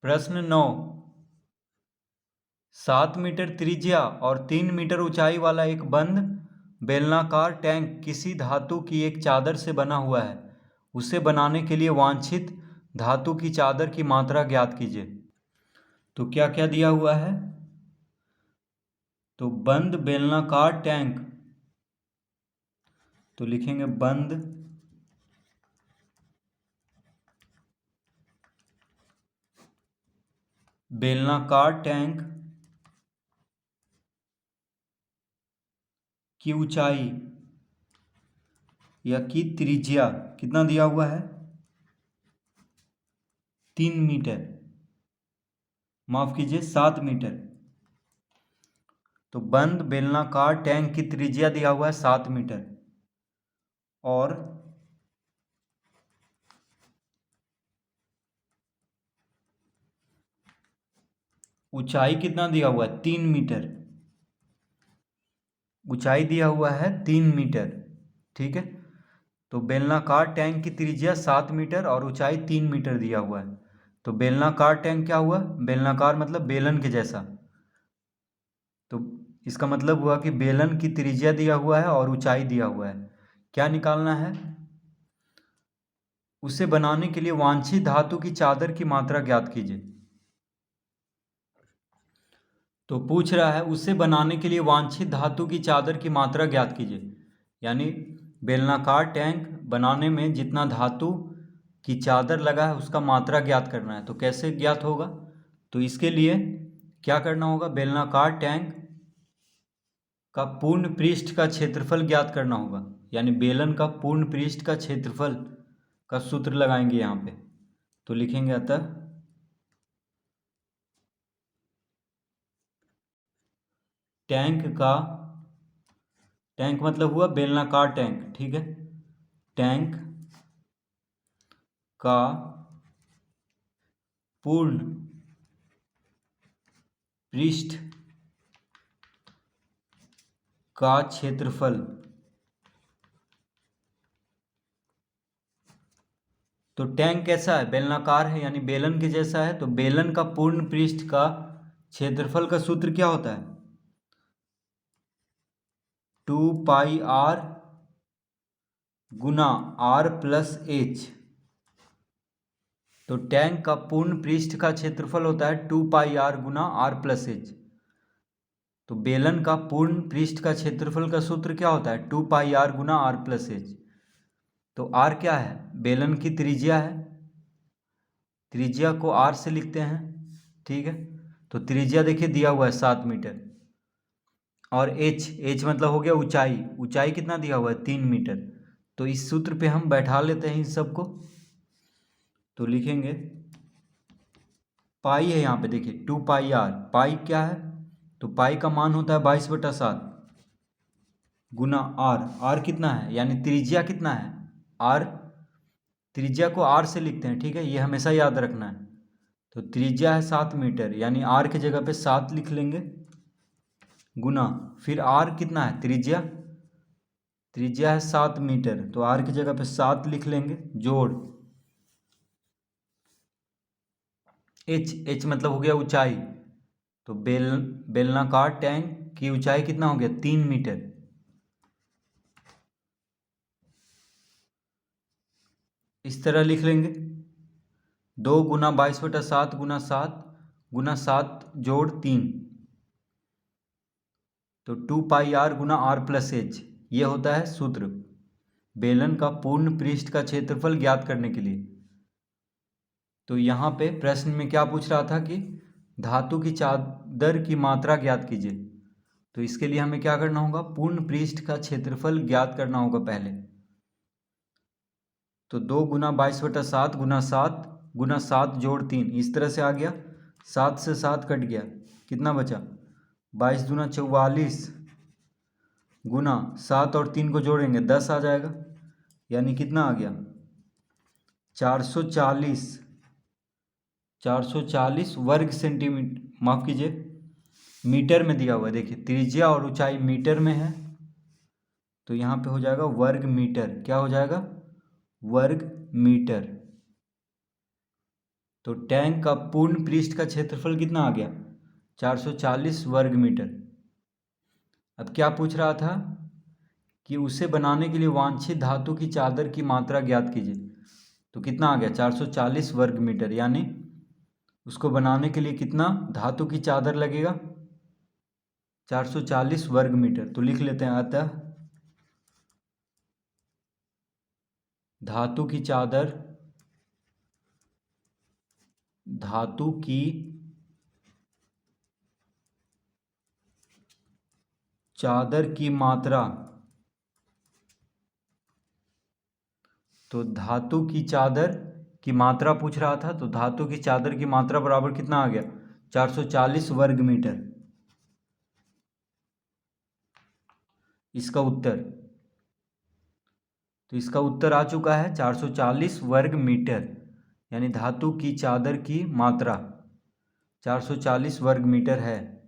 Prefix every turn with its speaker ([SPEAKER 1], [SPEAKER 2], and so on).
[SPEAKER 1] प्रश्न 9। 7 मीटर त्रिज्या और 3 मीटर ऊंचाई वाला एक बंद बेलनाकार टैंक किसी धातु की एक चादर से बना हुआ है। उसे बनाने के लिए वांछित धातु की चादर की मात्रा ज्ञात कीजिए। तो क्या क्या दिया हुआ है? तो बंद बेलनाकार टैंक, तो लिखेंगे बंद बेलनाकार टैंक की ऊंचाई या की त्रिज्या कितना दिया हुआ है? 3 मीटर, माफ कीजिए 7 मीटर। तो बंद बेलनाकार टैंक की त्रिज्या दिया हुआ है 7 मीटर और ऊंचाई कितना दिया हुआ है? 3 मीटर। ऊंचाई दिया हुआ है 3 मीटर, ठीक है। तो बेलनाकार टैंक की त्रिज्या 7 मीटर और ऊंचाई 3 मीटर दिया हुआ है। तो बेलनाकार टैंक क्या हुआ? बेलनाकार मतलब बेलन के जैसा। तो इसका मतलब हुआ कि बेलन की त्रिज्या दिया हुआ है और ऊंचाई दिया हुआ है। क्या निकालना है? उसे बनाने के लिए वांछित धातु की चादर की मात्रा ज्ञात कीजिए। तो पूछ रहा है उसे बनाने के लिए वांछित धातु की चादर की मात्रा ज्ञात कीजिए, यानी बेलनाकार टैंक बनाने में जितना धातु की चादर लगा है उसका मात्रा ज्ञात करना है। तो कैसे ज्ञात होगा? तो इसके लिए क्या करना होगा? बेलनाकार टैंक का पूर्ण पृष्ठ का क्षेत्रफल ज्ञात करना होगा, यानी बेलन का पूर्ण पृष्ठ का क्षेत्रफल का सूत्र लगाएंगे यहाँ पे। तो लिखेंगे अतः टैंक मतलब हुआ बेलनाकार टैंक, ठीक है। टैंक का पूर्ण पृष्ठ का क्षेत्रफल, तो टैंक कैसा है? बेलनाकार है, यानी बेलन के जैसा है। तो बेलन का पूर्ण पृष्ठ का क्षेत्रफल का सूत्र क्या होता है? 2πr गुना r प्लस एच। तो टैंक का पूर्ण पृष्ठ का क्षेत्रफल होता है 2πr गुना r प्लस एच। तो बेलन का पूर्ण पृष्ठ का क्षेत्रफल का सूत्र क्या होता है? 2πr गुना r प्लस एच। तो r क्या है? बेलन की त्रिज्या है, त्रिज्या को r से लिखते हैं, ठीक है। तो त्रिज्या देखिए दिया हुआ है 7 मीटर और h मतलब हो गया ऊंचाई। ऊंचाई कितना दिया हुआ है? 3 मीटर। तो इस सूत्र पे हम बैठा लेते हैं इन सबको। तो लिखेंगे पाई है यहाँ पे, देखिए 2πr। पाई क्या है? तो पाई का मान होता है 22/7 गुना r कितना है? यानी त्रिज्या कितना है? r, त्रिज्या को r से लिखते हैं, ठीक है, ये हमेशा याद रखना है। तो त्रिज्या है 7 मीटर, यानी r की जगह पे 7 लिख लेंगे गुना, फिर r कितना है? त्रिज्या है 7 मीटर, तो r की जगह पे 7 लिख लेंगे, जोड़ h मतलब हो गया ऊंचाई। तो बेलनाकार टैंक की ऊंचाई कितना हो गया? 3 मीटर। इस तरह लिख लेंगे 2 गुना 22/7 गुना 7 जोड़ 3। तो 2πr गुना r प्लस एच, ये होता है सूत्र बेलन का पूर्ण पृष्ठ का क्षेत्रफल ज्ञात करने के लिए। तो यहाँ पे प्रश्न में क्या पूछ रहा था कि धातु की चादर की मात्रा ज्ञात कीजिए। तो इसके लिए हमें क्या करना होगा? पूर्ण पृष्ठ का क्षेत्रफल ज्ञात करना होगा पहले। तो 2 गुना 22/7 गुना 7 जोड़ 3, इस तरह से आ गया। 7 से 7 कट गया, कितना बचा? 22 दूना 44 गुना 7 और 3 को जोड़ेंगे 10 आ जाएगा, यानी कितना आ गया? 440 वर्ग सेंटीमीटर, माफ कीजिए मीटर में दिया हुआ है। देखिए त्रिज्या और ऊंचाई मीटर में है, तो यहाँ पे हो जाएगा वर्ग मीटर। क्या हो जाएगा? वर्ग मीटर। तो टैंक का पूर्ण पृष्ठ का क्षेत्रफल कितना आ गया? 440 वर्ग मीटर। अब क्या पूछ रहा था कि उसे बनाने के लिए वांछित धातु की चादर की मात्रा ज्ञात कीजिए। तो कितना आ गया? 440 वर्ग मीटर, यानी उसको बनाने के लिए कितना धातु की चादर लगेगा? 440 वर्ग मीटर। तो लिख लेते हैं, अतः धातु की चादर, धातु की चादर की मात्रा, तो धातु की चादर की मात्रा पूछ रहा था, तो धातु की चादर की मात्रा बराबर कितना आ गया? 440 वर्ग मीटर। इसका उत्तर, तो इसका उत्तर आ चुका है 440 वर्ग मीटर, यानी धातु की चादर की मात्रा 440 वर्ग मीटर है।